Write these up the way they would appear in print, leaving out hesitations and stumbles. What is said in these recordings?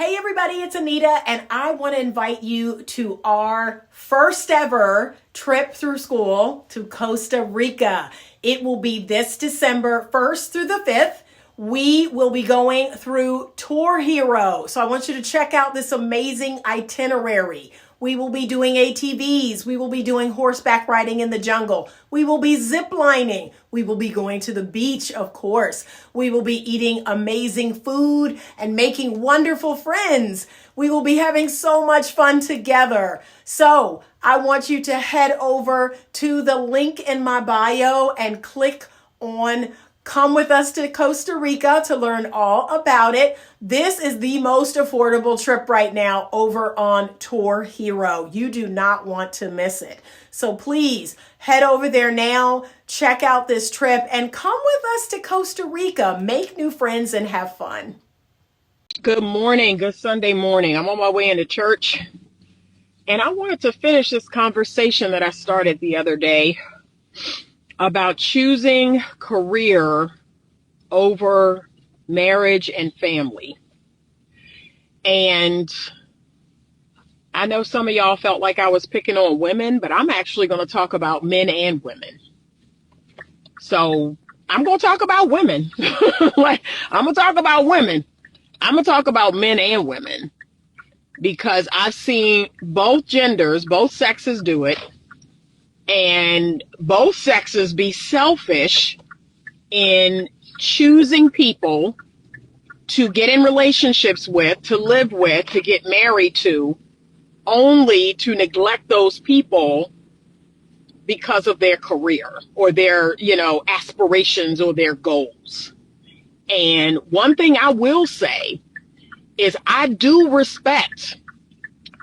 Hey everybody, it's Anita, and I want to invite you to our first ever trip through Skool to Costa Rica. It will be this December 1st through the 5th. We will be going through Tour Hero. So I want you to check out this amazing itinerary. We will be doing ATVs. We will be doing horseback riding in the jungle. We will be zip lining. We will be going to the beach, of course. We will be eating amazing food and making wonderful friends. We will be having so much fun together. So I want you to head over to the link in my bio and click on Come with us to Costa Rica to learn all about it. This is the most affordable trip right now over on Tour Hero. You do not want to miss it. So please head over there now, check out this trip, and come with us to Costa Rica. Make new friends and have fun. Good morning. Good Sunday morning. I'm on my way into church, and I wanted to finish this conversation that I started the other day about choosing career over marriage and family. And I know some of y'all felt like I was picking on women, but I'm actually going to talk about men and women. So I'm going to talk about women. I'm going to talk about women. I'm going to talk about men and women because I've seen both genders, both sexes do it. And both sexes be selfish in choosing people to get in relationships with, to live with, to get married to, only to neglect those people because of their career or their, aspirations or their goals. And one thing I will say is I do respect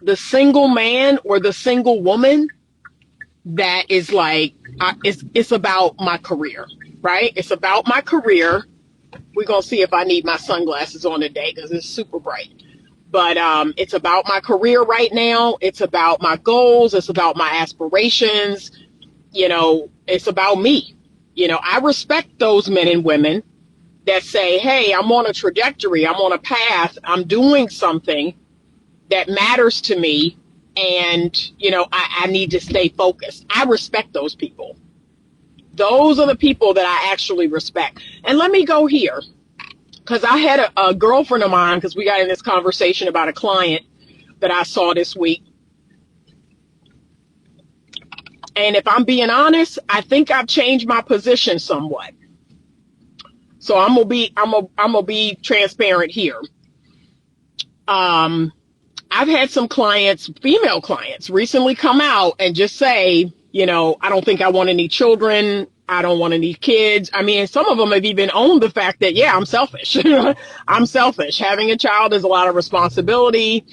the single man or the single woman that is like, it's about my career, right? It's about my career. We're going to see if I need my sunglasses on today because it's super bright. But it's about my career right now. It's about my goals. It's about my aspirations. It's about me. I respect those men and women that say, hey, I'm on a trajectory. I'm on a path. I'm doing something that matters to me. And, I need to stay focused. I respect those people. Those are the people that I actually respect. And let me go here, because I had a girlfriend of mine, because we got in this conversation about a client that I saw this week. And if I'm being honest, I think I've changed my position somewhat. So I'm gonna be transparent here. I've had some clients, female clients, recently come out and just say, I don't think I want any children. I don't want any kids. I mean, some of them have even owned the fact that, yeah, I'm selfish. I'm selfish. Having a child is a lot of responsibility.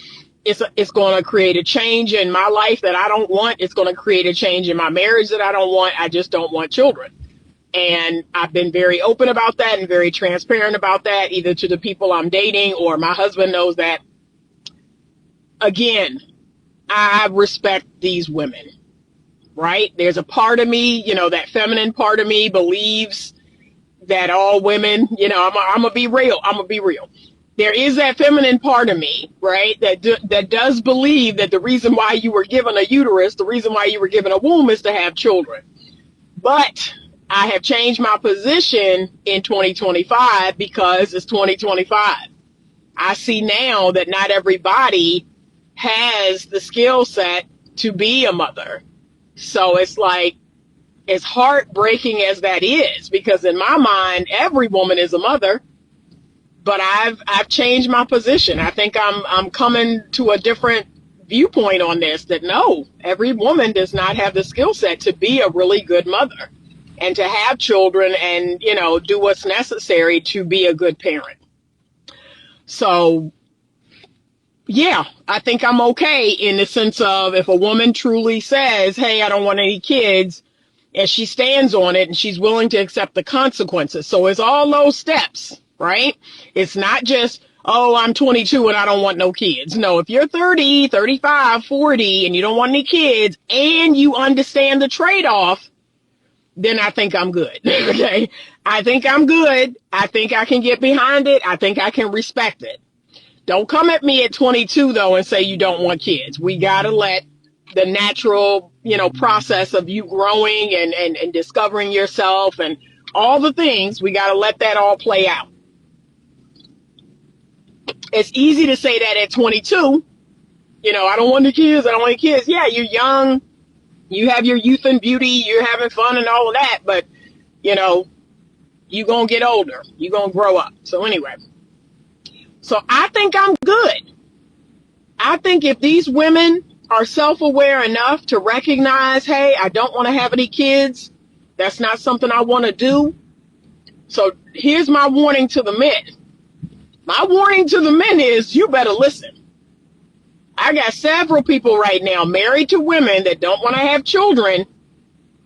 It's going to create a change in my life that I don't want. It's going to create a change in my marriage that I don't want. I just don't want children. And I've been very open about that and very transparent about that, either to the people I'm dating or my husband knows that. Again, I respect these women, right? There's a part of me, that feminine part of me believes that all women, I'm gonna be real. There is that feminine part of me, right? That does believe that the reason why you were given a uterus, the reason why you were given a womb is to have children. But I have changed my position in 2025 because it's 2025. I see now that not everybody has the skill set to be a mother. So it's like, as heartbreaking as that is, because in my mind, every woman is a mother, but I've changed my position. I think I'm coming to a different viewpoint on this, that no, every woman does not have the skill set to be a really good mother and to have children and, do what's necessary to be a good parent. So yeah, I think I'm okay in the sense of if a woman truly says, hey, I don't want any kids, and she stands on it and she's willing to accept the consequences. So it's all those steps, right? It's not just, oh, I'm 22 and I don't want no kids. No, if you're 30, 35, 40 and you don't want any kids and you understand the trade-off, then I think I'm good. Okay. I think I'm good. I think I can get behind it. I think I can respect it. Don't come at me at 22 though and say you don't want kids. We got to let the natural, process of you growing and discovering yourself and all the things, we got to let that all play out. It's easy to say that at 22, I don't want the kids. I don't want the kids. Yeah, you're young. You have your youth and beauty. You're having fun and all of that. But, you're going to get older. You're going to grow up. So anyway, so I think I'm good. I think if these women are self-aware enough to recognize, hey, I don't want to have any kids. That's not something I want to do. So here's my warning to the men. My warning to the men is you better listen. I got several people right now married to women that don't want to have children,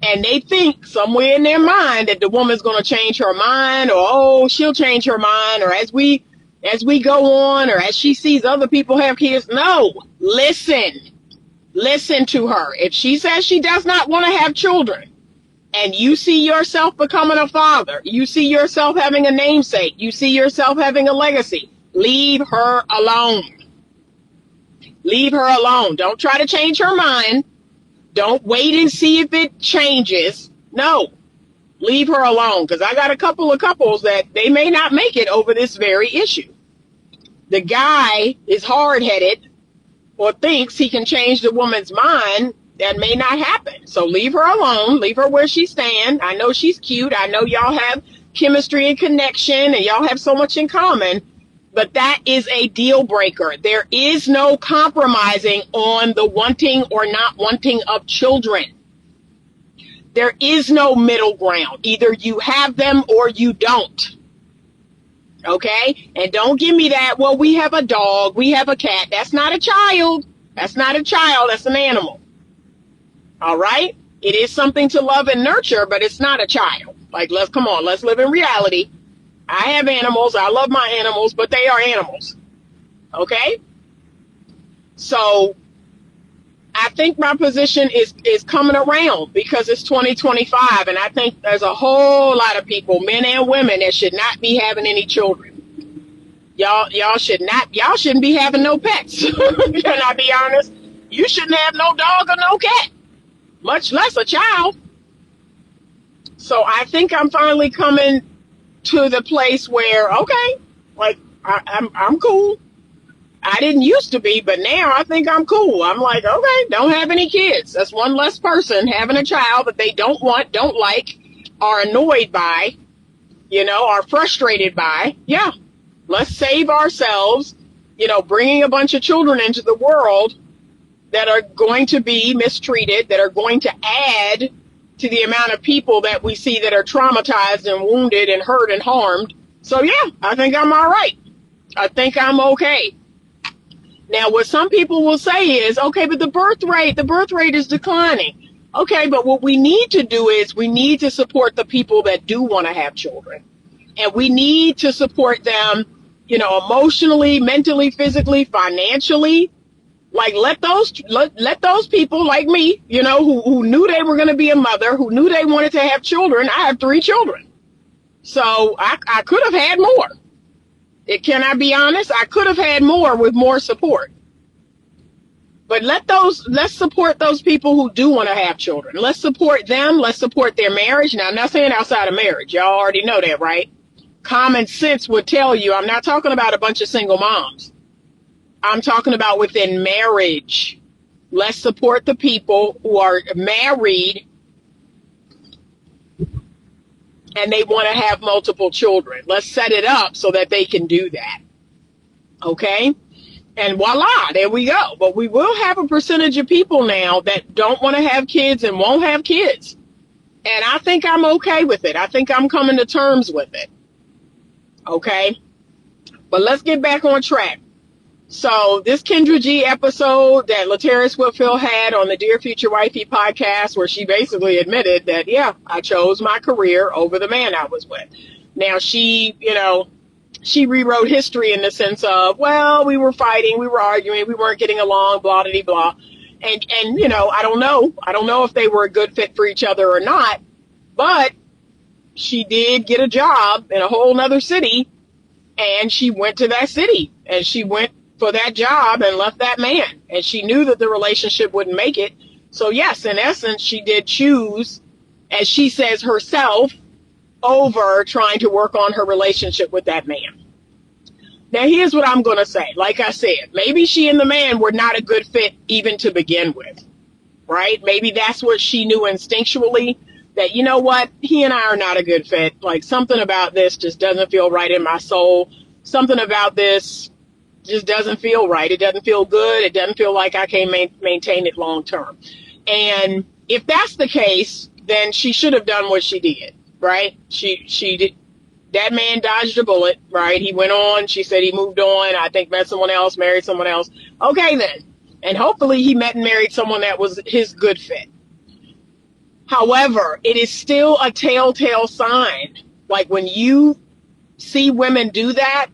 and they think somewhere in their mind that the woman's going to change her mind, or she'll change her mind, or as we go on, or as she sees other people have kids. No, listen to her. If she says she does not want to have children, and you see yourself becoming a father, you see yourself having a namesake, you see yourself having a legacy, leave her alone. Leave her alone. Don't try to change her mind. Don't wait and see if it changes. No, leave her alone, because I got a couple of couples that they may not make it over this very issue. The guy is hard-headed or thinks he can change the woman's mind. That may not happen. So leave her alone. Leave her where she stands. I know she's cute. I know y'all have chemistry and connection, and y'all have so much in common. But that is a deal breaker. There is no compromising on the wanting or not wanting of children. There is no middle ground. Either you have them or you don't. Okay? And don't give me that, well, we have a dog, we have a cat. That's not a child. That's not a child. That's an animal. All right? It is something to love and nurture, but it's not a child. Like, let's live in reality. I have animals. I love my animals, but they are animals. Okay? So I think my position is coming around because it's 2025, and I think there's a whole lot of people, men and women, that should not be having any children. Y'all shouldn't be having no pets. Can I be honest? You shouldn't have no dog or no cat, much less a child. So I think I'm finally coming to the place where, okay, like I'm cool. I didn't used to be, but now I think I'm cool. I'm like, okay, don't have any kids. That's one less person having a child that they don't want, don't like, are annoyed by, are frustrated by. Yeah, let's save ourselves, bringing a bunch of children into the world that are going to be mistreated, that are going to add to the amount of people that we see that are traumatized and wounded and hurt and harmed. So yeah, I think I'm all right. I think I'm okay. Now, what some people will say is, okay, but the birth rate is declining. Okay, but what we need to do is we need to support the people that do want to have children. And we need to support them, emotionally, mentally, physically, financially. Like, let those people like me, who knew they were going to be a mother, who knew they wanted to have children. I have 3 children. So I could have had more. Can I be honest? I could have had more with more support. But let's support those people who do want to have children. Let's support them. Let's support their marriage. Now, I'm not saying outside of marriage. Y'all already know that, right? Common sense would tell you, I'm not talking about a bunch of single moms. I'm talking about within marriage. Let's support the people who are married and they want to have multiple children. Let's set it up so that they can do that. Okay? And voila, there we go. But we will have a percentage of people now that don't want to have kids and won't have kids. And I think I'm okay with it. I think I'm coming to terms with it. Okay? But let's get back on track. So this Kendra G episode that Lateris Whitfield had on the Dear Future Wifey podcast, where she basically admitted that, yeah, I chose my career over the man I was with. Now she rewrote history in the sense of, well, we were fighting, we were arguing, we weren't getting along, blah, blah, blah. And I don't know if they were a good fit for each other or not, but she did get a job in a whole nother city. And she went to that city and she went for that job and left that man. And she knew that the relationship wouldn't make it. So yes, in essence, she did choose, as she says herself, over trying to work on her relationship with that man. Now, here's what I'm going to say. Like I said, maybe she and the man were not a good fit even to begin with, right? Maybe that's what she knew instinctually, that, you know what, he and I are not a good fit. Like, something about this just doesn't feel right in my soul. Something about this just doesn't feel right. It doesn't feel good. It doesn't feel like I can maintain it long term. And if that's the case, then she should have done what she did, right? She did. That man dodged a bullet, right? He went on. She said he moved on. I think met someone else, married someone else. Okay, then. And hopefully he met and married someone that was his good fit. However, it is still a telltale sign. Like, when you see women do that,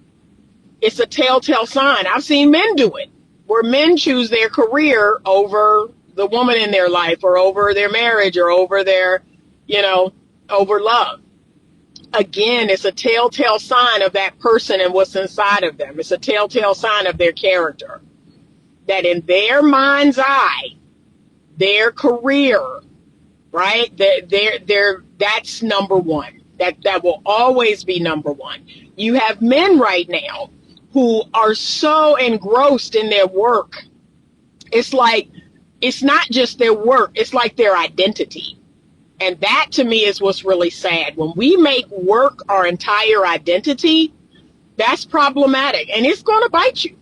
it's a telltale sign. I've seen men do it, where men choose their career over the woman in their life, or over their marriage, or over their, over love. Again, it's a telltale sign of that person and what's inside of them. It's a telltale sign of their character. That in their mind's eye, their career, right? That's number one. That will always be number one. You have men right now who are so engrossed in their work. It's like, it's not just their work, it's like their identity. And that, to me, is what's really sad. When we make work our entire identity, that's problematic. And it's going to bite you.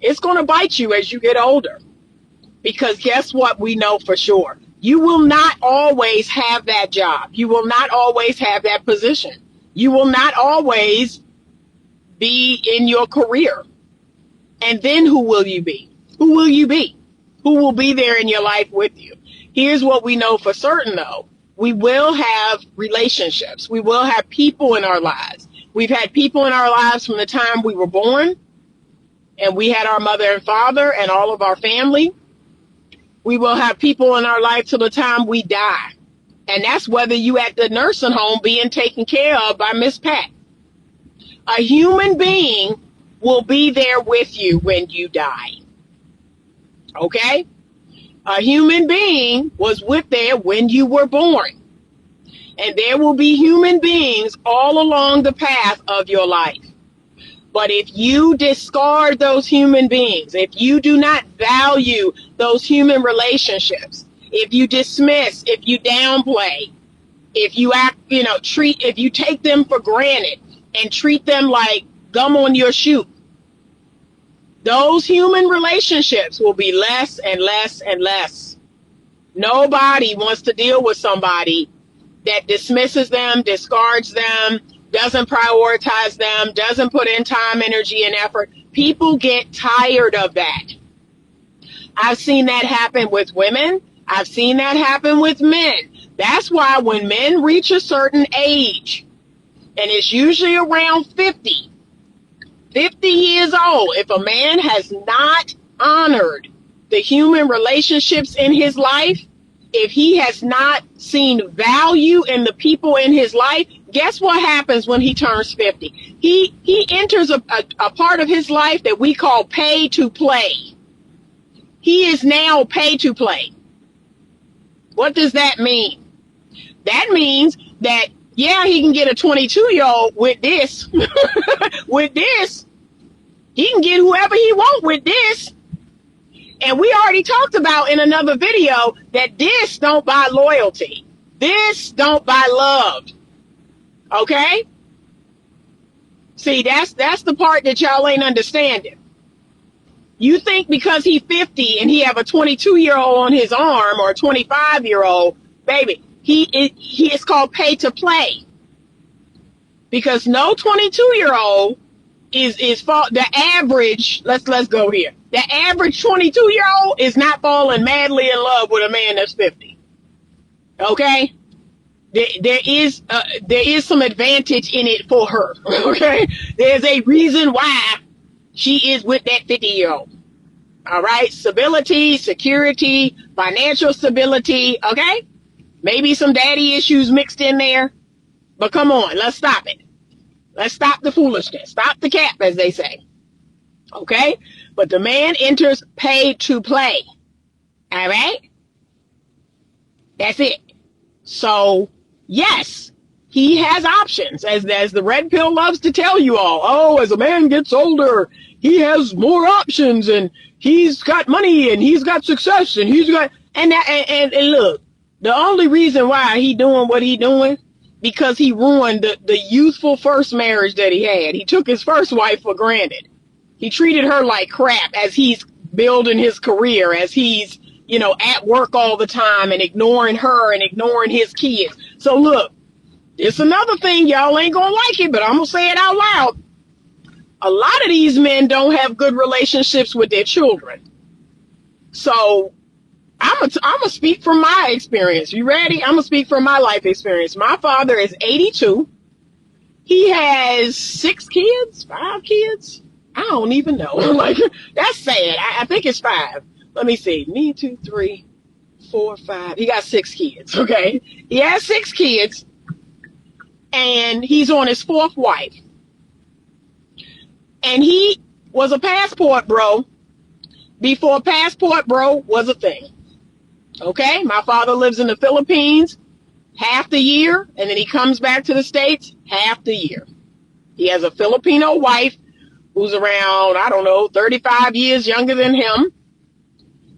It's going to bite you as you get older. Because guess what? We know for sure. You will not always have that job. You will not always have that position. You will not always be in your career. And then who will you be? Who will you be? Who will be there in your life with you? Here's what we know for certain, though. We will have relationships. We will have people in our lives. We've had people in our lives from the time we were born, and we had our mother and father and all of our family. We will have people in our life till the time we die. And that's whether you at the nursing home being taken care of by Miss Pat. A human being will be there with you when you die. Okay? A human being was there when you were born. And there will be human beings all along the path of your life. But if you discard those human beings, if you do not value those human relationships, if you dismiss, if you downplay, if you act, if you take them for granted and treat them like gum on your shoe, those human relationships will be less and less and less. Nobody wants to deal with somebody that dismisses them, discards them, doesn't prioritize them, doesn't put in time, energy, and effort. People get tired of that. I've seen that happen with women. I've seen that happen with men. That's why when men reach a certain age, and it's usually around 50 years old, if a man has not honored the human relationships in his life, if he has not seen value in the people in his life, guess what happens when he turns 50? He enters a part of his life that we call pay to play. He is now pay to play. What does that mean? That means that, yeah, he can get a 22-year-old with this. With this. He can get whoever he wants with this. And we already talked about in another video that this don't buy loyalty. This don't buy love. Okay? See, that's the part that y'all ain't understanding. You think because he's 50 and he have a 22-year-old on his arm, or a 25-year-old, baby, he is called pay to play. Because no 22-year-old is the average, let's go here. The average 22-year-old is not falling madly in love with a man that's 50. Okay? There is some advantage in it for her. Okay? There's a reason why she is with that 50-year-old. All right? Stability, security, financial stability. Okay? Maybe some daddy issues mixed in there. But come on, let's stop it. Let's stop the foolishness. Stop the cap, as they say. Okay? But the man enters paid to play. All right? That's it. So, yes, he has options, as the red pill loves to tell you all. Oh, as a man gets older, he has more options, and he's got money, and he's got success, and he's got and look, the only reason why he doing what he doing because he ruined the youthful first marriage that he had. He took his first wife for granted. He treated her like crap as he's building his career, as he's at work all the time and ignoring her and ignoring his kids. So look, it's another thing. Y'all ain't gonna like it, but I'm gonna say it out loud. A lot of these men don't have good relationships with their children. So I'm gonna speak from my experience. You ready? I'm gonna speak from my life experience. My father is 82. He has 6 kids, 5 kids. I don't even know. Like, that's sad. I think it's 5. Let me see. 1, 2, 3, 4, 5. He got 6 kids. Okay. He has 6 kids. And he's on his 4th wife. And he was a passport bro before passport bro was a thing. Okay. My father lives in the Philippines half the year. And then he comes back to the States half the year. He has a Filipino wife who's around, 35 years younger than him.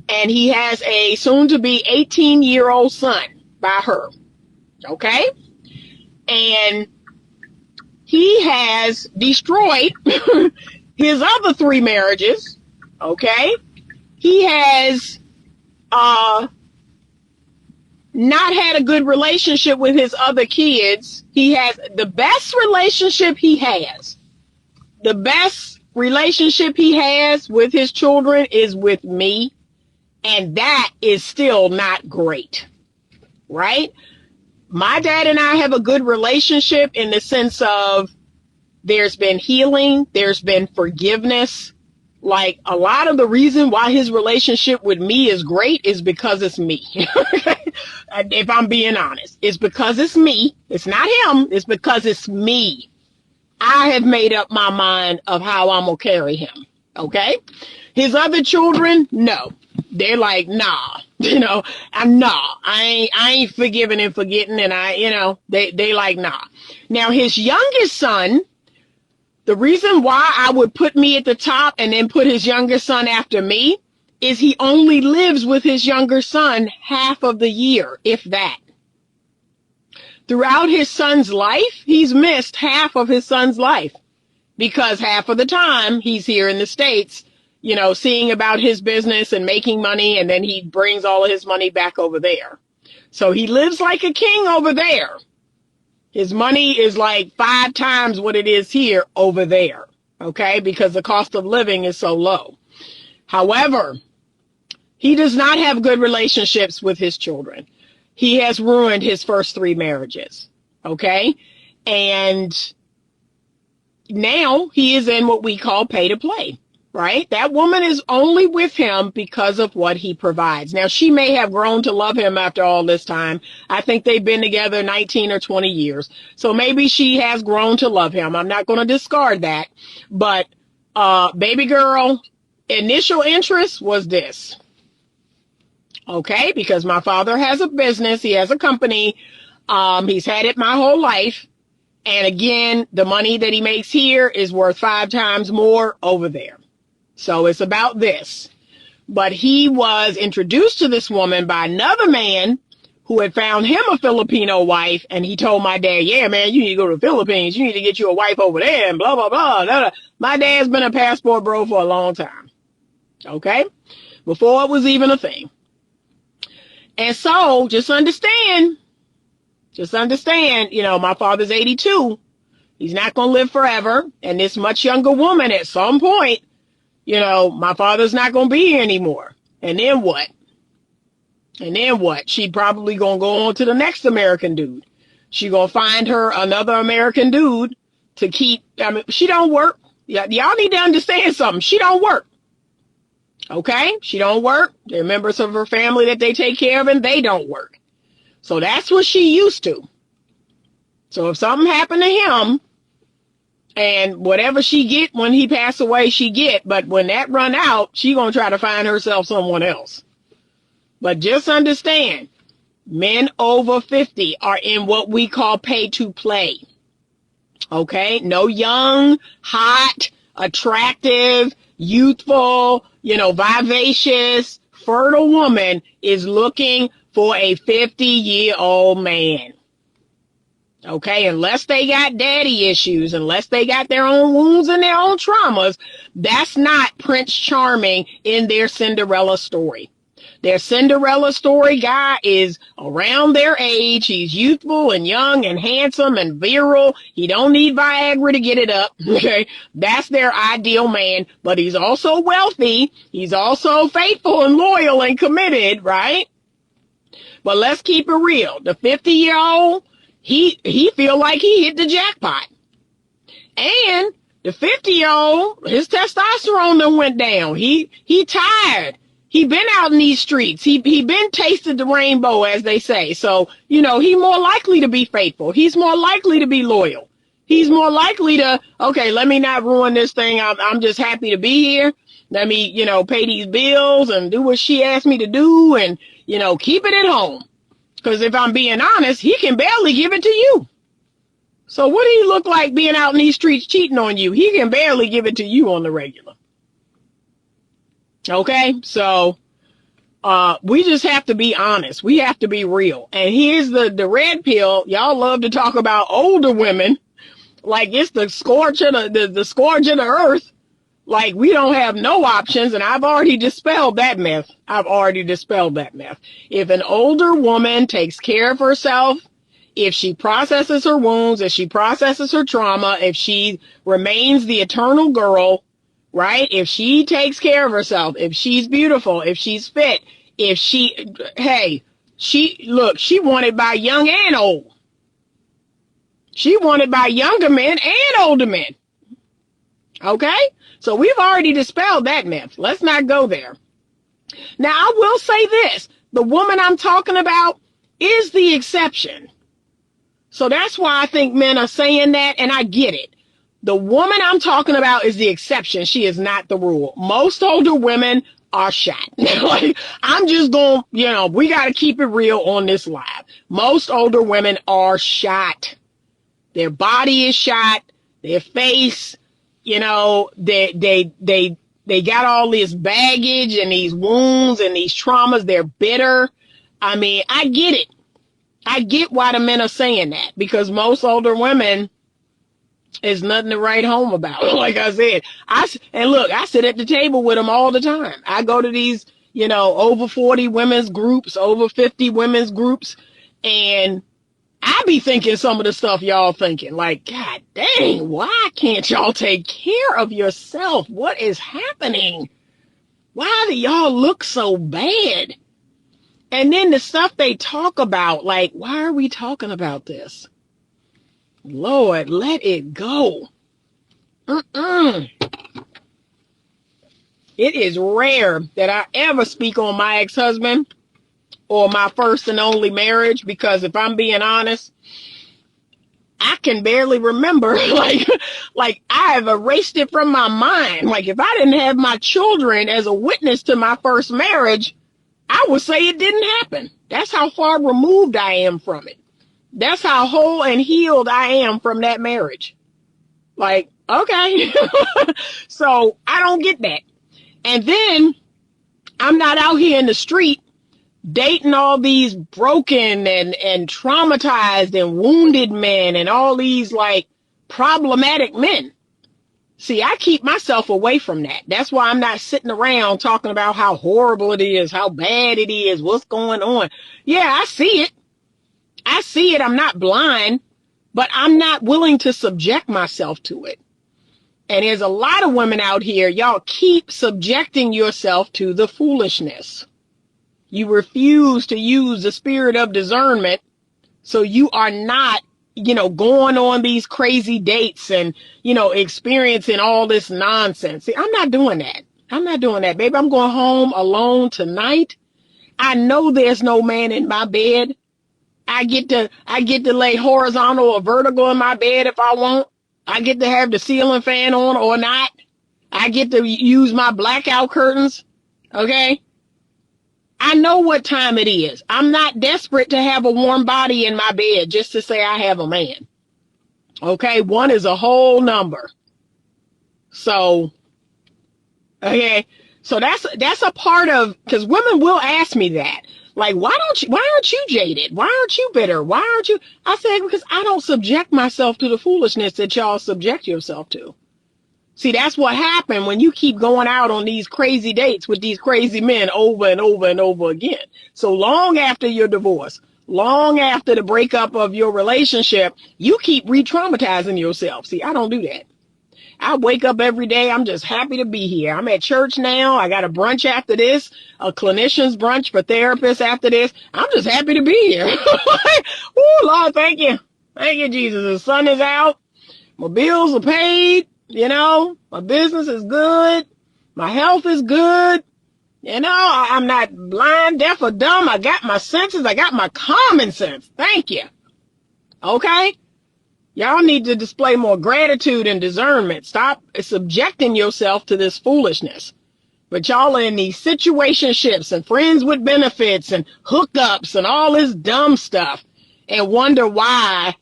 And he has a soon-to-be 18-year-old son by her. Okay? And he has destroyed his other 3 marriages. Okay? He has not had a good relationship with his other kids. He has the best relationship he has. The best relationship he has with his children is with me. And that is still not great, right? My dad and I have a good relationship in the sense of there's been healing, there's been forgiveness. Like, a lot of the reason why his relationship with me is great is because it's me. If I'm being honest, it's because it's me. It's not him. It's because it's me. I have made up my mind of how I'm going to carry him. Okay. His other children, no. They're like, nah, I ain't forgiving and forgetting. And they like, nah. Now, his youngest son, the reason why I would put me at the top and then put his youngest son after me is he only lives with his younger son half of the year, if that. Throughout his son's life, he's missed half of his son's life because half of the time he's here in the States, seeing about his business and making money, and then he brings all of his money back over there. So he lives like a king over there. His money is like 5 times what it is here over there, okay, because the cost of living is so low. However, he does not have good relationships with his children. He has ruined his first 3 marriages, okay, and now he is in what we call pay to play. Right? That woman is only with him because of what he provides. Now, she may have grown to love him after all this time. I think they've been together 19 or 20 years. So maybe she has grown to love him. I'm not going to discard that. But, baby girl, initial interest was this. Okay? Because my father has a business. He has a company. He's had it my whole life. And again, the money that he makes here is worth 5 times more over there. So it's about this. But he was introduced to this woman by another man who had found him a Filipino wife. And he told my dad, yeah, man, you need to go to the Philippines. You need to get you a wife over there and blah, blah, blah, blah, blah. My dad's been a passport bro for a long time. Okay? Before it was even a thing. And so just understand, my father's 82. He's not going to live forever. And this much younger woman at some point, my father's not going to be here anymore. And then what? She probably going to go on to the next American dude. She going to find her another American dude to keep. She don't work. Y'all need to understand something. She don't work. Okay? She don't work. There are members of her family that they take care of and they don't work. So that's what she used to. So if something happened to him And whatever she get when he pass away, she get. But when that run out, she gonna try to find herself someone else. But just understand, men over 50 are in what we call pay to play. Okay? No young, hot, attractive, youthful, vivacious, fertile woman is looking for a 50-year-old man. Okay, unless they got daddy issues, unless they got their own wounds and their own traumas, that's not Prince Charming in their Cinderella story. Their Cinderella story guy is around their age. He's youthful and young and handsome and virile. He don't need Viagra to get it up. Okay, that's their ideal man, but he's also wealthy. He's also faithful and loyal and committed, right? But let's keep it real. The 50-year-old, he feel like he hit the jackpot. And the 50-year-old, his testosterone done went down. He tired. He been out in these streets. He been tasted the rainbow, as they say. So, he more likely to be faithful. He's more likely to be loyal. He's more likely to, okay, let me not ruin this thing. I'm just happy to be here. Let me, pay these bills and do what she asked me to do and, keep it at home. Because if I'm being honest, he can barely give it to you. So what do he look like being out in these streets cheating on you? He can barely give it to you on the regular. Okay, so we just have to be honest. We have to be real. And here's the red pill. Y'all love to talk about older women like it's the scourge of the scourge of the earth. Like we don't have no options, and I've already dispelled that myth. If an older woman takes care of herself, if she processes her wounds, if she processes her trauma, if she remains the eternal girl, right? If she takes care of herself, if she's beautiful, if she's fit, she wanted by young and old. She wanted by younger men and older men. Okay? So we've already dispelled that myth. Let's not go there. Now, I will say this. The woman I'm talking about is the exception. So that's why I think men are saying that, and I get it. The woman I'm talking about is the exception. She is not the rule. Most older women are shot. Like, I'm just going, we got to keep it real on this live. Most older women are shot. Their body is shot. Their face, they got all this baggage and these wounds and these traumas. They're bitter. I mean, I get it. I get why the men are saying that, because most older women is nothing to write home about. Like I said, I sit at the table with them all the time. I go to these, over 40 women's groups, over 50 women's groups, and I be thinking some of the stuff y'all thinking, like, God dang, why can't y'all take care of yourself? What is happening? Why do y'all look so bad? And then the stuff they talk about, like, why are we talking about this? Lord, let it go. It is rare that I ever speak on my ex-husband or my first and only marriage, because if I'm being honest, I can barely remember. like I've erased it from my mind. Like, if I didn't have my children as a witness to my first marriage, I would say it didn't happen. That's how far removed I am from it. That's how whole and healed I am from that marriage. Like, okay. So I don't get that. And then I'm not out here in the street dating all these broken and traumatized and wounded men and all these like problematic men. See, I keep myself away from that. That's why I'm not sitting around talking about how horrible it is, how bad it is, what's going on. Yeah, I see it. I'm not blind, but I'm not willing to subject myself to it. And there's a lot of women out here, y'all keep subjecting yourself to the foolishness. You refuse to use the spirit of discernment, so you are not, going on these crazy dates and, experiencing all this nonsense. See, I'm not doing that. Baby. I'm going home alone tonight. I know there's no man in my bed. I get to lay horizontal or vertical in my bed if I want. I get to have the ceiling fan on or not. I get to use my blackout curtains. Okay. I know what time it is. I'm not desperate to have a warm body in my bed just to say I have a man. Okay. One is a whole number. So, okay. So that's a part of, because women will ask me that. Like, why aren't you jaded? Why aren't you bitter? Why aren't you? I said, because I don't subject myself to the foolishness that y'all subject yourself to. See, that's what happened when you keep going out on these crazy dates with these crazy men over and over and over again. So long after your divorce, long after the breakup of your relationship, you keep re-traumatizing yourself. See, I don't do that. I wake up every day. I'm just happy to be here. I'm at church now. I got a brunch after this, a clinician's brunch for therapists after this. I'm just happy to be here. Oh, Lord, thank you. Thank you, Jesus. The sun is out. My bills are paid. You know, my business is good. My health is good. You know, I'm not blind, deaf, or dumb. I got my senses. I got my common sense. Thank you. Okay? Y'all need to display more gratitude and discernment. Stop subjecting yourself to this foolishness. But y'all are in these situationships and friends with benefits and hookups and all this dumb stuff and wonder why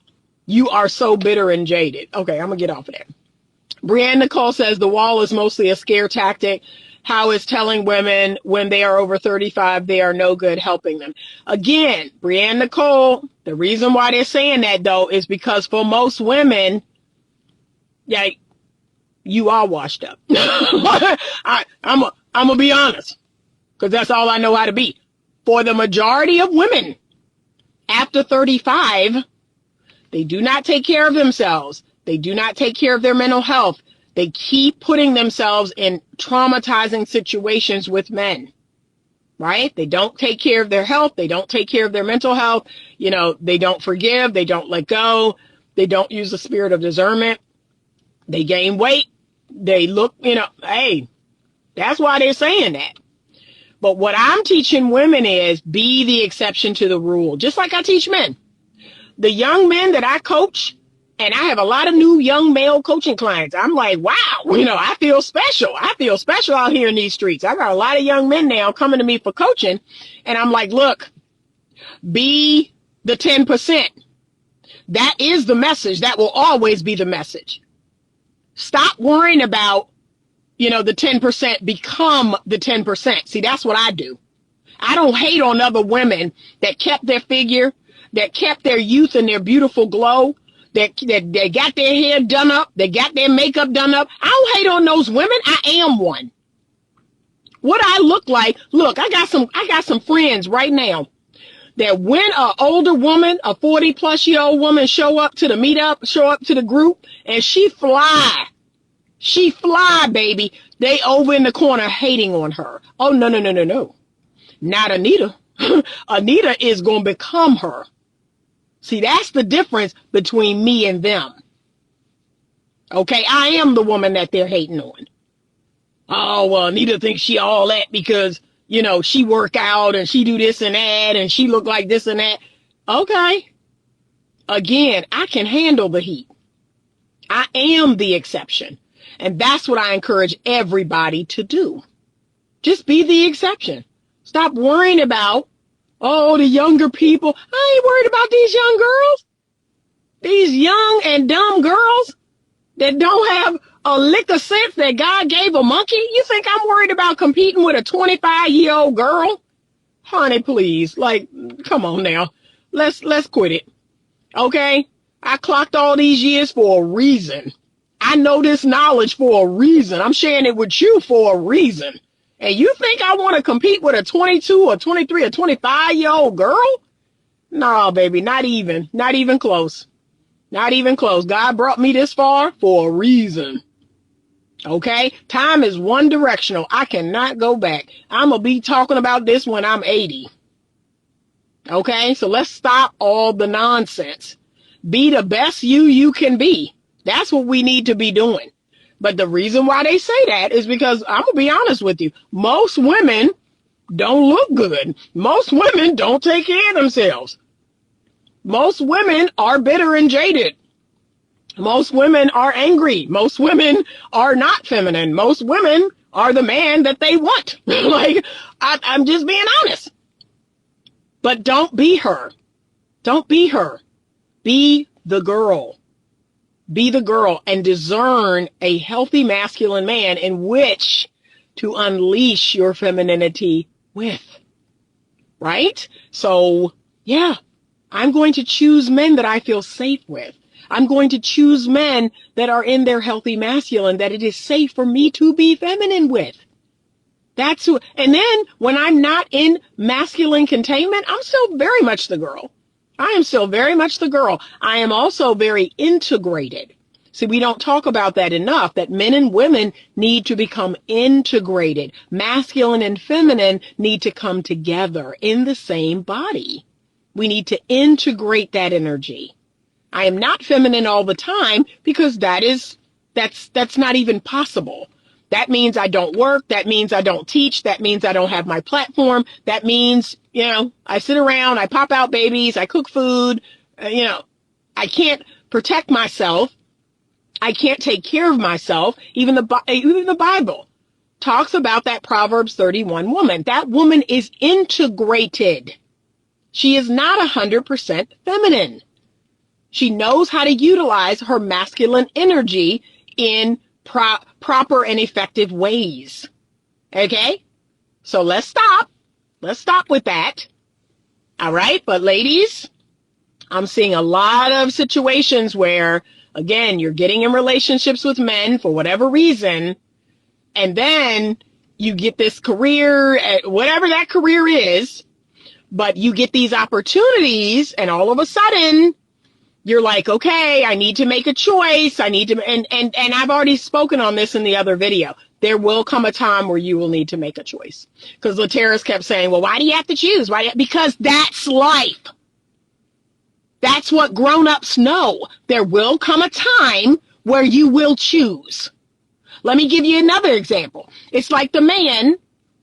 you are so bitter and jaded. Okay, I'm going to get off of that. Brianne Nicole says the wall is mostly a scare tactic. How is telling women when they are over 35 they are no good helping them? Again, Brianne Nicole, the reason why they're saying that, though, is because for most women, yeah, you are washed up. I'm going to be honest, because that's all I know how to be. For the majority of women, after 35, they do not take care of themselves. They do not take care of their mental health. They keep putting themselves in traumatizing situations with men, right? They don't take care of their health. They don't take care of their mental health. You know, they don't forgive. They don't let go. They don't use the spirit of discernment. They gain weight. They look, you know, hey, that's why they're saying that. But what I'm teaching women is be the exception to the rule, just like I teach men. The young men that I coach, and I have a lot of new young male coaching clients. I'm like, wow, you know, I feel special. I feel special out here in these streets. I got a lot of young men now coming to me for coaching. And I'm like, look, be the 10%. That is the message. That will always be the message. Stop worrying about, you know, the 10%. Become the 10%. See, that's what I do. I don't hate on other women that kept their figure, that kept their youth and their beautiful glow. They got their hair done up. They got their makeup done up. I don't hate on those women. I am one. What I look like, look, I got some friends right now that when an older woman, a 40-plus-year-old woman show up to the meetup, show up to the group, and she fly, baby. They over in the corner hating on her. Oh, no. Not Anita. Anita is going to become her. See, that's the difference between me and them. Okay, I am the woman that they're hating on. Oh, well, Anita thinks she all that because, you know, she work out and she do this and that and she look like this and that. Okay. Again, I can handle the heat. I am the exception. And that's what I encourage everybody to do. Just be the exception. Stop worrying about, oh, the younger people. I ain't worried about these young girls. These young and dumb girls that don't have a lick of sense that God gave a monkey. You think I'm worried about competing with a 25-year-old girl? Honey, please. Like, come on now. Let's quit it. Okay? I clocked all these years for a reason. I know this knowledge for a reason. I'm sharing it with you for a reason. And you think I want to compete with a 22 or 23 or 25-year-old girl? No, baby, not even close. Not even close. God brought me this far for a reason. Okay? Time is one directional. I cannot go back. I'm going to be talking about this when I'm 80. Okay? So let's stop all the nonsense. Be the best you can be. That's what we need to be doing. But the reason why they say that is because I'm going to be honest with you. Most women don't look good. Most women don't take care of themselves. Most women are bitter and jaded. Most women are angry. Most women are not feminine. Most women are the man that they want. Like, I'm just being honest. But don't be her. Don't be her. Be the girl. Be the girl and discern a healthy masculine man in which to unleash your femininity with. Right? So, yeah, I'm going to choose men that I feel safe with. I'm going to choose men that are in their healthy masculine, that it is safe for me to be feminine with. That's who. And then when I'm not in masculine containment, I'm still very much the girl. I am still very much the girl. I am also very integrated. See, we don't talk about that enough, that men and women need to become integrated. Masculine and feminine need to come together in the same body. We need to integrate that energy. I am not feminine all the time because that's not even possible. That means I don't work. That means I don't teach. That means I don't have my platform. That means, I sit around, I pop out babies, I cook food, I can't protect myself. I can't take care of myself. Even the Bible talks about that Proverbs 31 woman. That woman is integrated. She is not 100% feminine. She knows how to utilize her masculine energy in proper and effective ways. Okay? So let's stop. Let's stop with that. All right? But ladies, I'm seeing a lot of situations where, again, you're getting in relationships with men for whatever reason, and then you get this career, whatever that career is, but you get these opportunities, and all of a sudden, you're like, okay, I need to make a choice. I need to, and I've already spoken on this in the other video. There will come a time where you will need to make a choice. Because Lateris kept saying, well, why do you have to choose? Because that's life. That's what grown-ups know. There will come a time where you will choose. Let me give you another example. It's like the man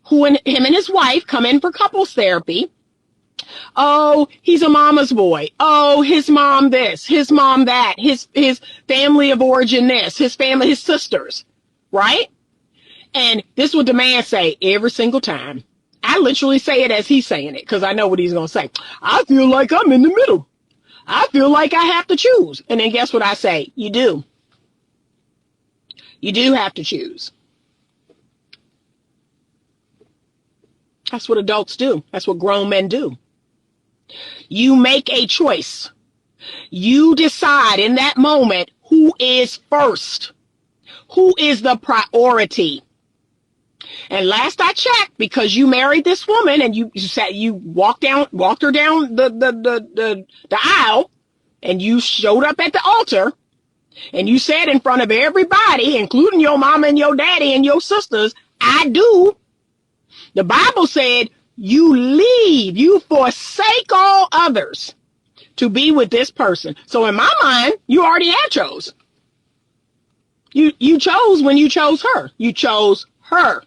him and his wife come in for couples therapy. Oh, he's a mama's boy. Oh, his mom this, his mom that, his family of origin this, his sisters, right? And this is what the man say every single time. I literally say it as he's saying it because I know what he's going to say. I feel like I'm in the middle. I feel like I have to choose. And then guess what I say? You do. You do have to choose. That's what adults do. That's what grown men do. You make a choice. You decide in that moment who is first, who is the priority. And last I checked, because you married this woman and you walked her down the aisle, and you showed up at the altar, and you said in front of everybody, including your mama and your daddy and your sisters, I do. The Bible said, you forsake all others to be with this person. So in my mind, you already had chose. You chose when you chose her. You chose her.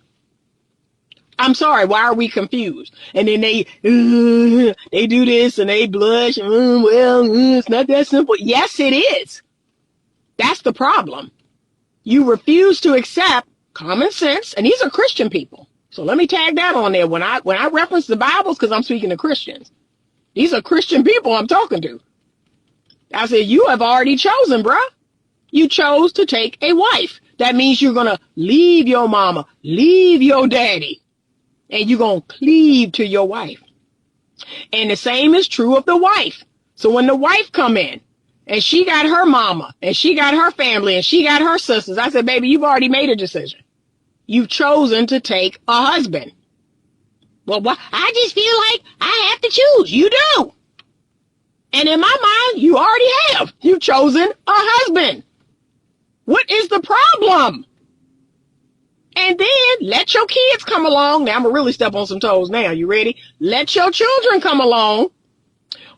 I'm sorry, why are we confused? And then they do this and they blush. It's not that simple. Yes, it is. That's the problem. You refuse to accept common sense, and these are Christian people. So let me tag that on there. When I reference the Bibles, because I'm speaking to Christians. These are Christian people I'm talking to. I said, you have already chosen, bruh. You chose to take a wife. That means you're going to leave your mama, leave your daddy, and you're going to cleave to your wife. And the same is true of the wife. So when the wife come in, and she got her mama, and she got her family, and she got her sisters, I said, baby, you've already made a decision. You've chosen to take a husband. Well, I just feel like I have to choose. You do. And in my mind, you already have. You've chosen a husband. What is the problem? And then let your kids come along. Now, I'm going to really step on some toes now. You ready? Let your children come along.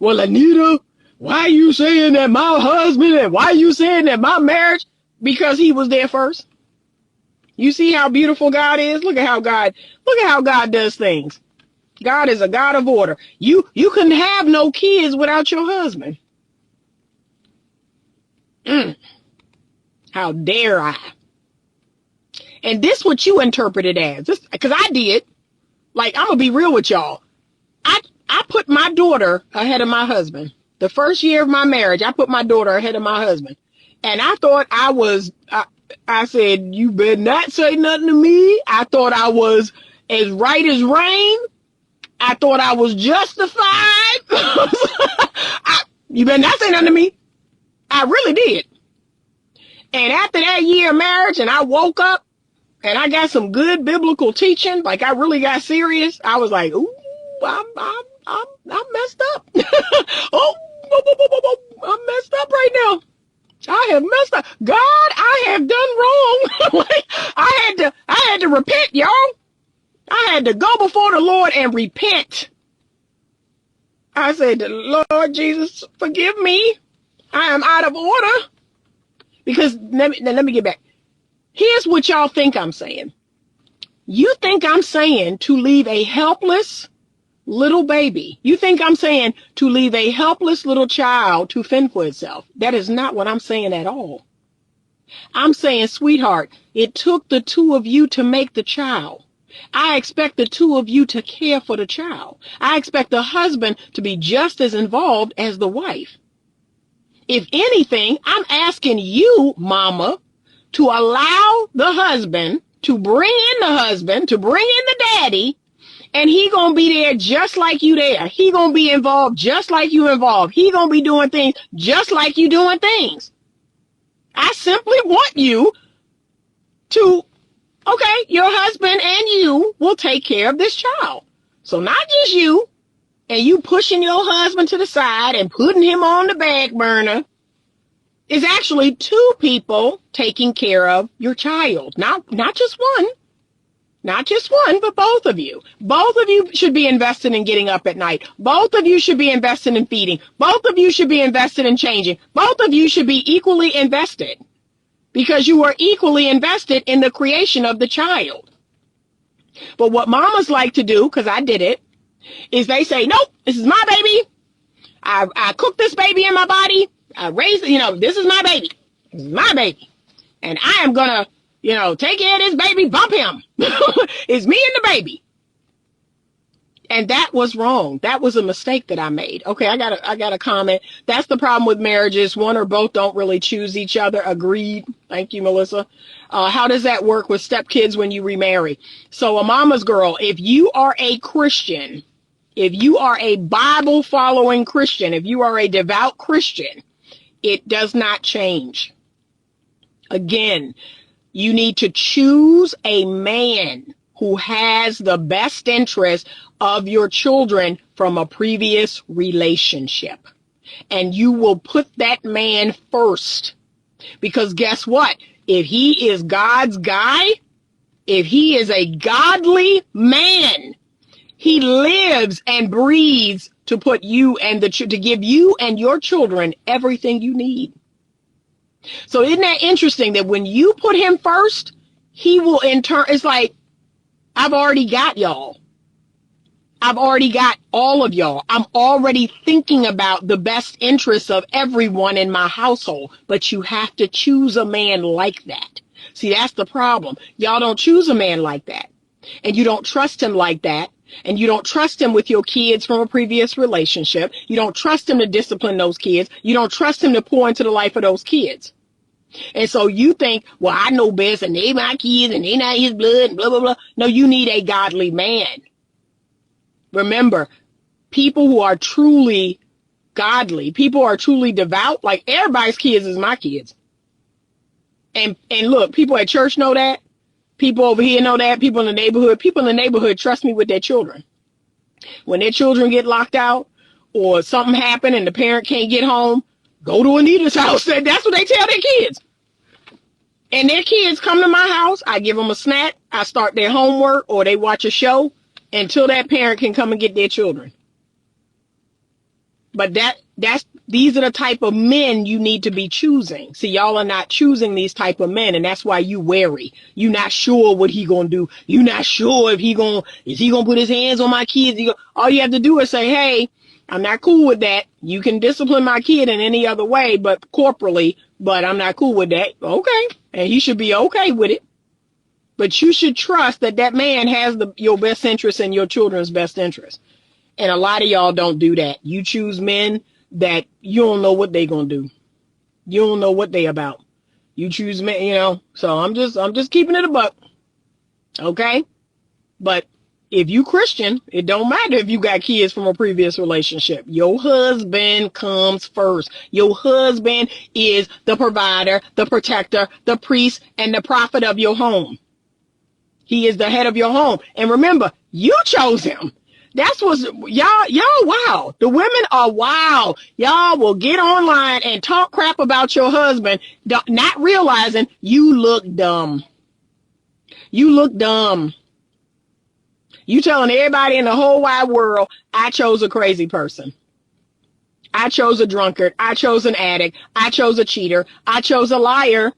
Well, Anita, why are you saying that my husband, and why are you saying that my marriage? Because he was there first. You see how beautiful God is? Look at how God does things. God is a God of order. You couldn't have no kids without your husband. How dare I? And this what you interpret it as. Because I did. Like, I'm going to be real with y'all. I put my daughter ahead of my husband. The first year of my marriage, I put my daughter ahead of my husband. And I thought I said, you better not say nothing to me. I thought I was as right as rain. I thought I was justified. You better not say nothing to me. I really did. And after that year of marriage, and I woke up and I got some good biblical teaching, like I really got serious. I was like, ooh, I'm messed up. Oh, I'm messed up right now. I have messed up. God, I have done wrong. Like, I had to repent, y'all. I had to go before the Lord and repent. I said, Lord Jesus, forgive me. I am out of order. Because let me get back. Here's what y'all think I'm saying. You think I'm saying to leave a helpless little baby. You think I'm saying to leave a helpless little child to fend for itself. That is not what I'm saying at all. I'm saying, sweetheart, it took the two of you to make the child. I expect the two of you to care for the child. I expect the husband to be just as involved as the wife. If anything, I'm asking you, mama, to allow the husband, to bring in the daddy, and he gonna be there just like you there. He gonna be involved just like you involved. He gonna be doing things just like you doing things. I simply want you to, okay, your husband and you will take care of this child. So not just you, and you pushing your husband to the side and putting him on the back burner. Is actually two people taking care of your child. Not just one. Not just one, but both of you. Both of you should be invested in getting up at night. Both of you should be invested in feeding. Both of you should be invested in changing. Both of you should be equally invested because you are equally invested in the creation of the child. But what mamas like to do, because I did it, is they say, nope, this is my baby. I cooked this baby in my body. I raised, this is my baby. This is my baby. And I am going to, take care of this baby, bump him. It's me and the baby. And that was wrong. That was a mistake that I made. Okay, I got a comment. That's the problem with marriages. One or both don't really choose each other. Agreed. Thank you, Melissa. How does that work with stepkids when you remarry? So a mama's girl, if you are a Christian, if you are a Bible following Christian, if you are a devout Christian, it does not change. Again, you need to choose a man who has the best interest of your children from a previous relationship. And you will put that man first. Because guess what? If he is God's guy, if he is a godly man, he lives and breathes to put you and to give you and your children everything you need. So isn't that interesting that when you put him first, he will in turn, it's like, I've already got y'all. I've already got all of y'all. I'm already thinking about the best interests of everyone in my household. But you have to choose a man like that. See, that's the problem. Y'all don't choose a man like that. And you don't trust him like that. And you don't trust him with your kids from a previous relationship. You don't trust him to discipline those kids. You don't trust him to pour into the life of those kids. And so you think, well, I know best and they my kids and they not his blood and blah, blah, blah. No, you need a godly man. Remember, people who are truly godly, people who are truly devout, like everybody's kids is my kids. And look, people at church know that. People over here know that. People in the neighborhood trust me with their children. When their children get locked out or something happened and the parent can't get home, go to Anita's house. That's what they tell their kids. And their kids come to my house. I give them a snack. I start their homework or they watch a show until that parent can come and get their children. But these are the type of men you need to be choosing. See, y'all are not choosing these type of men, and that's why you wary. You're not sure what he gonna do. You're not sure if is he gonna put his hands on my kids. All you have to do is say, hey, I'm not cool with that. You can discipline my kid in any other way, but corporally, but I'm not cool with that. Okay. And he should be okay with it. But you should trust that that man has your best interest and your children's best interest. And a lot of y'all don't do that. You choose men that you don't know what they gonna do. You don't know what they about. You choose men, you know. So I'm just keeping it a buck. Okay? But if you Christian, it don't matter if you got kids from a previous relationship. Your husband comes first. Your husband is the provider, the protector, the priest, and the prophet of your home. He is the head of your home. And remember, you chose him. That's what's, y'all wow. The women are wow. Y'all will get online and talk crap about your husband, not realizing you look dumb. You look dumb. You telling everybody in the whole wide world, I chose a crazy person. I chose a drunkard. I chose an addict. I chose a cheater. I chose a liar.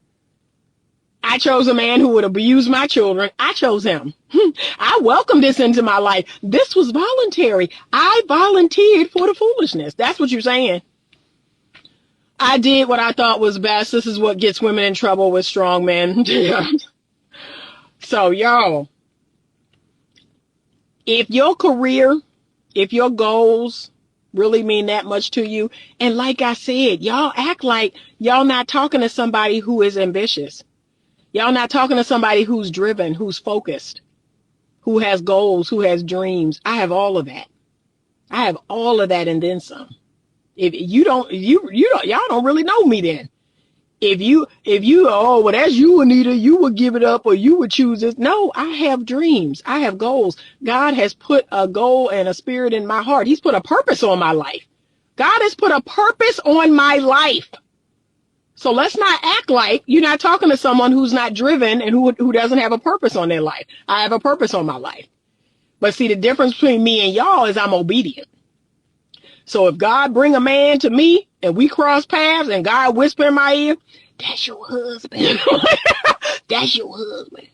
I chose a man who would abuse my children. I chose him. I welcomed this into my life. This was voluntary. I volunteered for the foolishness. That's what you're saying. I did what I thought was best. This is what gets women in trouble with strong men. So, y'all, if your career, if your goals really mean that much to you, and like I said, y'all act like y'all not talking to somebody who is ambitious. Y'all not talking to somebody who's driven, who's focused, who has goals, who has dreams. I have all of that. I have all of that and then some. If you don't, y'all don't really know me then. If you, oh, well, that's you, Anita, you would give it up or you would choose this. No, I have dreams. I have goals. God has put a goal and a spirit in my heart. He's put a purpose on my life. God has put a purpose on my life. So let's not act like you're not talking to someone who's not driven and who doesn't have a purpose on their life. I have a purpose on my life. But see, the difference between me and y'all is I'm obedient. So if God bring a man to me and we cross paths and God whisper in my ear, that's your husband. That's your husband.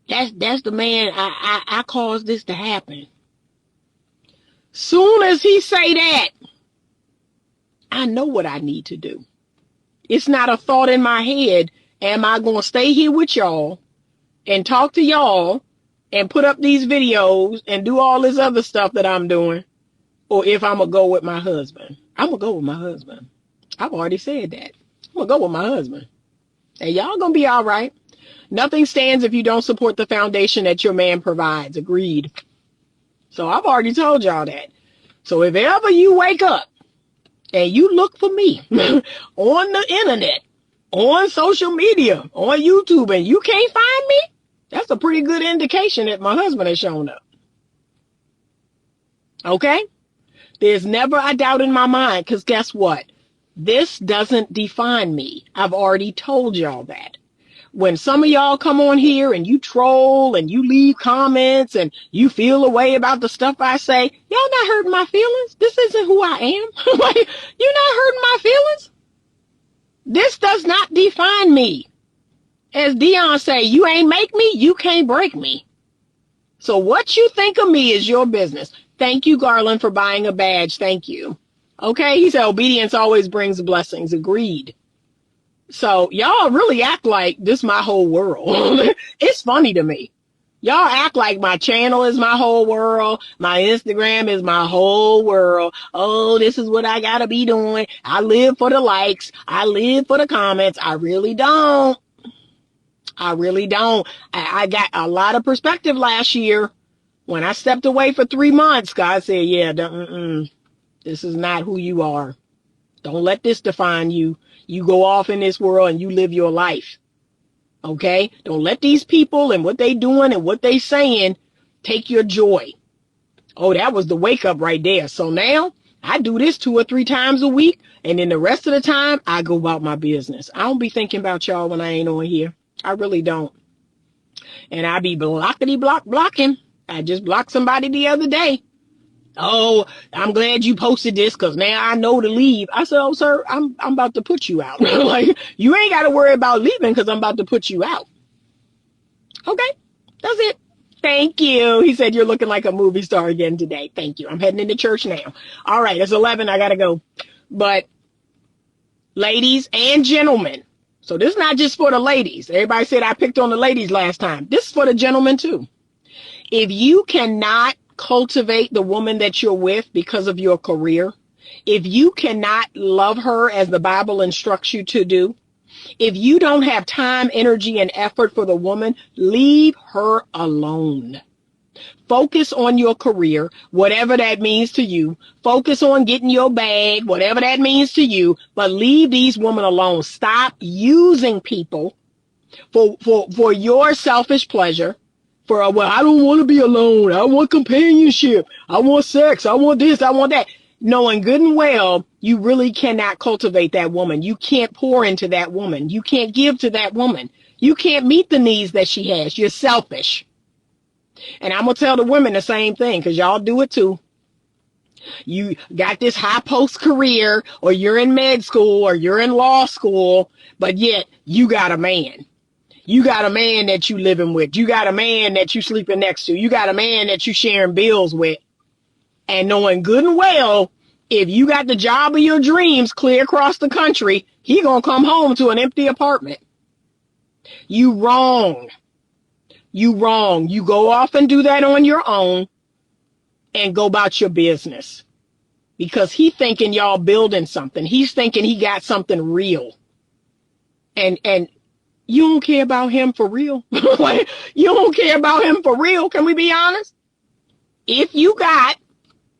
That's the man I caused this to happen. Soon as he say that, I know what I need to do. It's not a thought in my head. Am I going to stay here with y'all and talk to y'all and put up these videos and do all this other stuff that I'm doing? Or if I'm going to go with my husband? I'm going to go with my husband. I've already said that. I'm going to go with my husband. And y'all going to be all right. Nothing stands if you don't support the foundation that your man provides. Agreed. So I've already told y'all that. So if ever you wake up and you look for me on the internet, on social media, on YouTube, and you can't find me, that's a pretty good indication that my husband has shown up. Okay? There's never a doubt in my mind, because guess what? This doesn't define me. I've already told y'all that. When some of y'all come on here and you troll and you leave comments and you feel a way about the stuff I say, y'all not hurting my feelings. This isn't who I am. Like, you're not hurting my feelings. This does not define me. As Dion say, you ain't make me, you can't break me. So what you think of me is your business. Thank you, Garland, for buying a badge. Thank you. Okay, he said obedience always brings blessings. Agreed. So y'all really act like this my whole world. It's funny to me. Y'all act like my channel is my whole world. My Instagram is my whole world. Oh, this is what I gotta be doing. I live for the likes. I live for the comments. I really don't. I really don't. I got a lot of perspective last year. When I stepped away for 3 months, God said, yeah, this is not who you are. Don't let this define you. You go off in this world and you live your life. Okay? Don't let these people and what they doing and what they saying take your joy. Oh, that was the wake up right there. So now I do this 2 or 3 times a week. And then the rest of the time I go about my business. I don't be thinking about y'all when I ain't on here. I really don't. And I be blocking. I just blocked somebody the other day. Oh, I'm glad you posted this because now I know to leave. I said, oh, sir, I'm about to put you out. Like, you ain't got to worry about leaving because I'm about to put you out. Okay, that's it. Thank you. He said, you're looking like a movie star again today. Thank you. I'm heading into church now. All right. It's 11. I got to go. But ladies and gentlemen. So this is not just for the ladies. Everybody said I picked on the ladies last time. This is for the gentlemen too. If you cannot cultivate the woman that you're with because of your career, if you cannot love her as the Bible instructs you to do, if you don't have time, energy, and effort for the woman, leave her alone. Focus on your career, whatever that means to you. Focus on getting your bag, whatever that means to you. But leave these women alone. Stop using people for your selfish pleasure. Well, I don't want to be alone. I want companionship. I want sex. I want this. I want that. Knowing good and well, you really cannot cultivate that woman. You can't pour into that woman. You can't give to that woman. You can't meet the needs that she has. You're selfish. And I'm going to tell the women the same thing because y'all do it too. You got this high post career, or you're in med school, or you're in law school, but yet you got a man. You got a man that you living with. You got a man that you sleeping next to. You got a man that you sharing bills with. And knowing good and well, if you got the job of your dreams clear across the country, he gonna come home to an empty apartment. You wrong. You wrong. You go off and do that on your own and go about your business. Because he thinking y'all building something. He's thinking he got something real. And you don't care about him for real. Like, you don't care about him for real. Can we be honest? If you got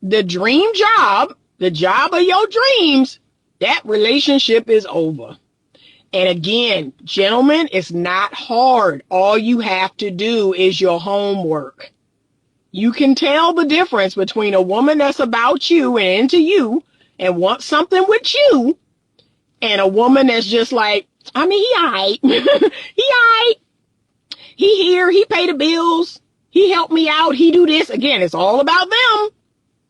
the dream job, the job of your dreams, that relationship is over. And again, gentlemen, it's not hard. All you have to do is your homework. You can tell the difference between a woman that's about you and into you and wants something with you, and a woman that's just like, I mean, he all right. He all right. He here. He pay the bills. He helped me out. He do this. Again, it's all about them.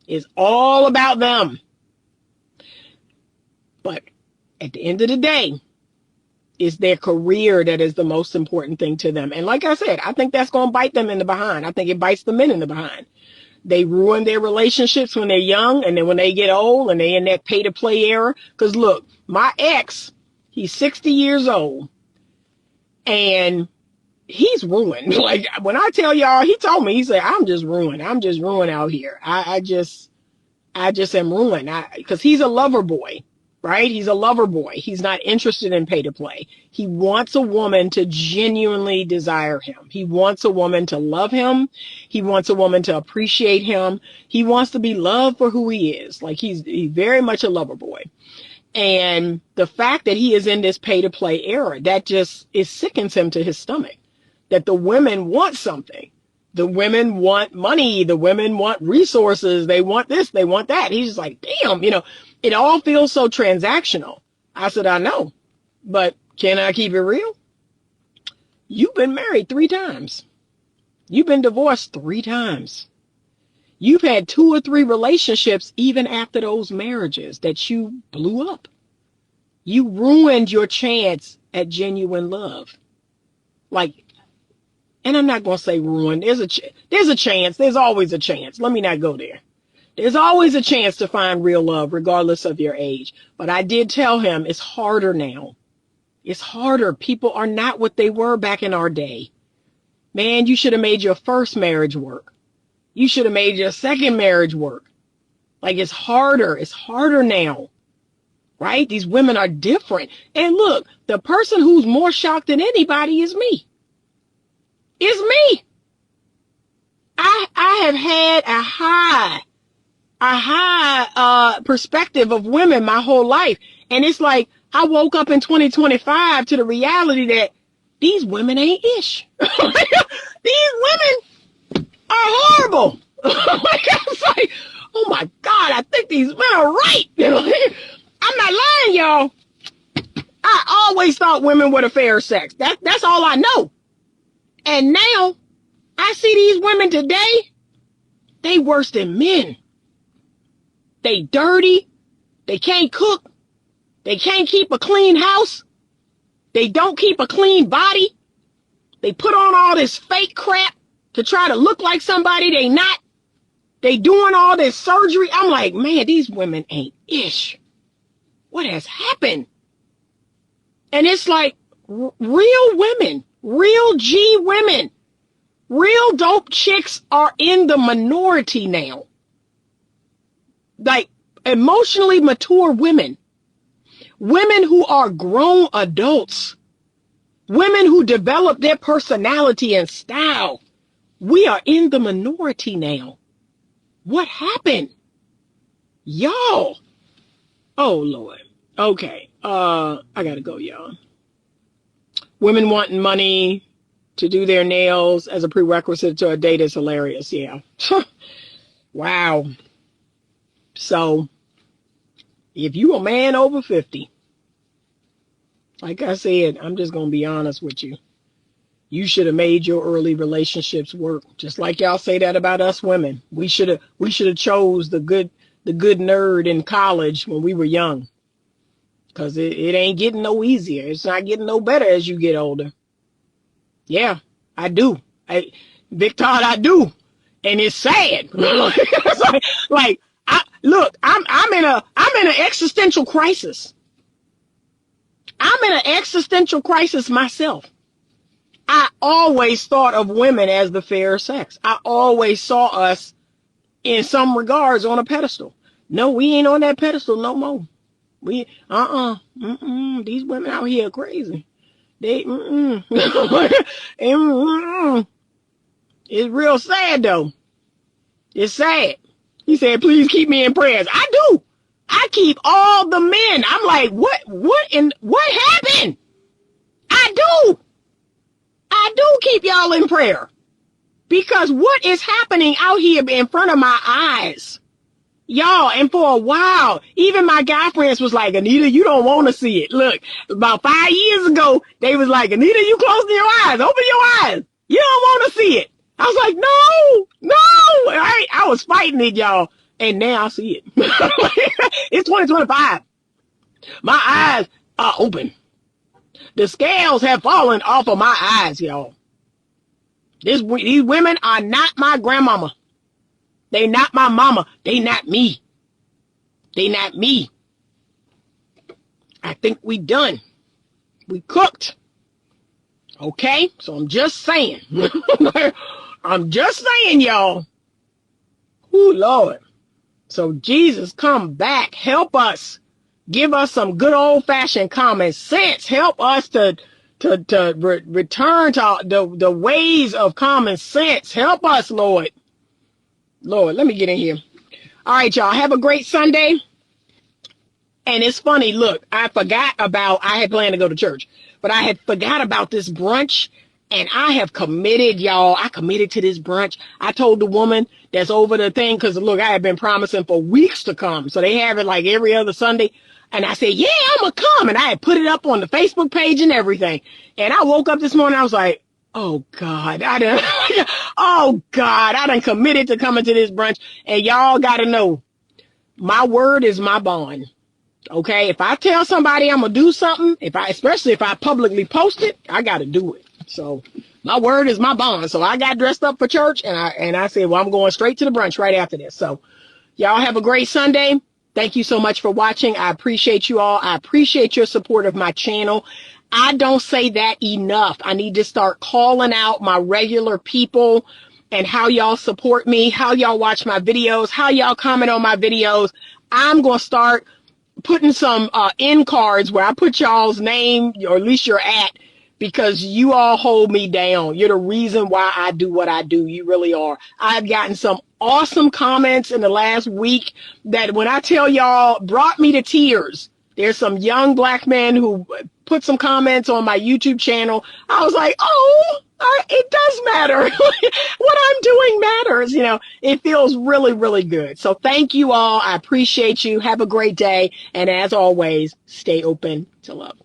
It's all about them. But at the end of the day, it's their career that is the most important thing to them. And like I said, I think that's going to bite them in the behind. I think it bites the men in the behind. They ruin their relationships when they're young, and then when they get old and they in that pay to play era. Because look, my ex, he's 60 years old and he's ruined. Like when I tell y'all, he told me, he said, I'm just ruined. I'm just ruined out here. I just am ruined. Because he's a lover boy. Right? He's a lover boy. He's not interested in pay to play. He wants a woman to genuinely desire him. He wants a woman to love him. He wants a woman to appreciate him. He wants to be loved for who he is. Like he's very much a lover boy. And the fact that he is in this pay to play era, that just sickens him to his stomach. That the women want something. The women want money. The women want resources. They want this. They want that. He's just like, damn, it all feels so transactional. I said, I know, but can I keep it real? You've been married 3 times. You've been divorced 3 times. You've had 2 or 3 relationships even after those marriages that you blew up. You ruined your chance at genuine love. Like, and I'm not going to say ruin. There's a chance. There's always a chance. Let me not go there. There's always a chance to find real love, regardless of your age. But I did tell him it's harder now. It's harder. People are not what they were back in our day. Man, you should have made your first marriage work. You should have made your second marriage work. Like, it's harder. It's harder now. Right? These women are different. And look, the person who's more shocked than anybody is me. It's me. I have had a high perspective of women my whole life. And it's like, I woke up in 2025 to the reality that these women ain't ish. These women are horrible. Like, I was like, oh my God, I think these men are right. I'm not lying, y'all. I always thought women were the fair sex. That's all I know. And now I see these women today, they worse than men. They dirty. They can't cook. They can't keep a clean house. They don't keep a clean body. They put on all this fake crap. to try to look like somebody they not. They doing all this surgery. I'm like, man, these women ain't ish. What has happened? And it's like real women, real G women, real dope chicks are in the minority now. Like emotionally mature women, women who are grown adults, women who develop their personality and style. We are in the minority now. What happened? Y'all. Oh, Lord. Okay. I gotta go, y'all. Women wanting money to do their nails as a prerequisite to a date is hilarious. Yeah. Wow. So, if you a man over 50, like I said, I'm just gonna be honest with you. You should have made your early relationships work. Just like y'all say that about us women. We should have chose the good nerd in college when we were young. Cause it ain't getting no easier. It's not getting no better as you get older. Yeah, I do. Victor, I do. And it's sad. I'm in an existential crisis. I'm in an existential crisis myself. I always thought of women as the fairer sex. I always saw us in some regards on a pedestal. No, we ain't on that pedestal no more. We, these women out here are crazy. They, It's real sad though. It's sad. He said, please keep me in prayers. I do. I keep all the men. I'm like, what happened? I do keep y'all in prayer. Because what is happening out here in front of my eyes? Y'all, and for a while, even my guy friends was like, Anita, you don't want to see it. Look, about 5 years ago, they was like, Anita, you closing your eyes. Open your eyes. You don't want to see it. I was like, no. I was fighting it, y'all. And now I see it. It's 2025. My eyes are open. The scales have fallen off of my eyes, y'all. These women are not my grandmama. They not my mama. They not me. I think we done. We cooked. Okay? So I'm just saying. Y'all. Ooh, Lord. So Jesus, come back. Help us. Give us some good old-fashioned common sense. Help us to return to the ways of common sense. Help us, Lord. Lord, let me get in here. All right, y'all. Have a great Sunday. And it's funny. Look, I had planned to go to church, but I had forgot about this brunch. And I have committed, y'all. I committed to this brunch. I told the woman that's over the thing, because look, I had been promising for weeks to come. So they have it like every other Sunday. And I said, yeah, I'm going to come. And I had put it up on the Facebook page and everything. And I woke up this morning. I was like, oh, God, I done committed to coming to this brunch. And y'all got to know, my word is my bond. Okay. If I tell somebody I'm going to do something, especially if I publicly post it, I got to do it. So my word is my bond. So I got dressed up for church and I said, well, I'm going straight to the brunch right after this. So y'all have a great Sunday. Thank you so much for watching. I appreciate you all. I appreciate your support of my channel. I don't say that enough. I need to start calling out my regular people and how y'all support me, how y'all watch my videos, how y'all comment on my videos. I'm going to start putting some end cards where I put y'all's name, or at least your at, because you all hold me down. You're the reason why I do what I do. You really are. I've gotten some awesome comments in the last week that, when I tell y'all, brought me to tears. There's some young black men who put some comments on my YouTube channel. I was like, oh, it does matter. What I'm doing matters. You know, it feels really, really good. So thank you all. I appreciate you. Have a great day. And as always, stay open to love.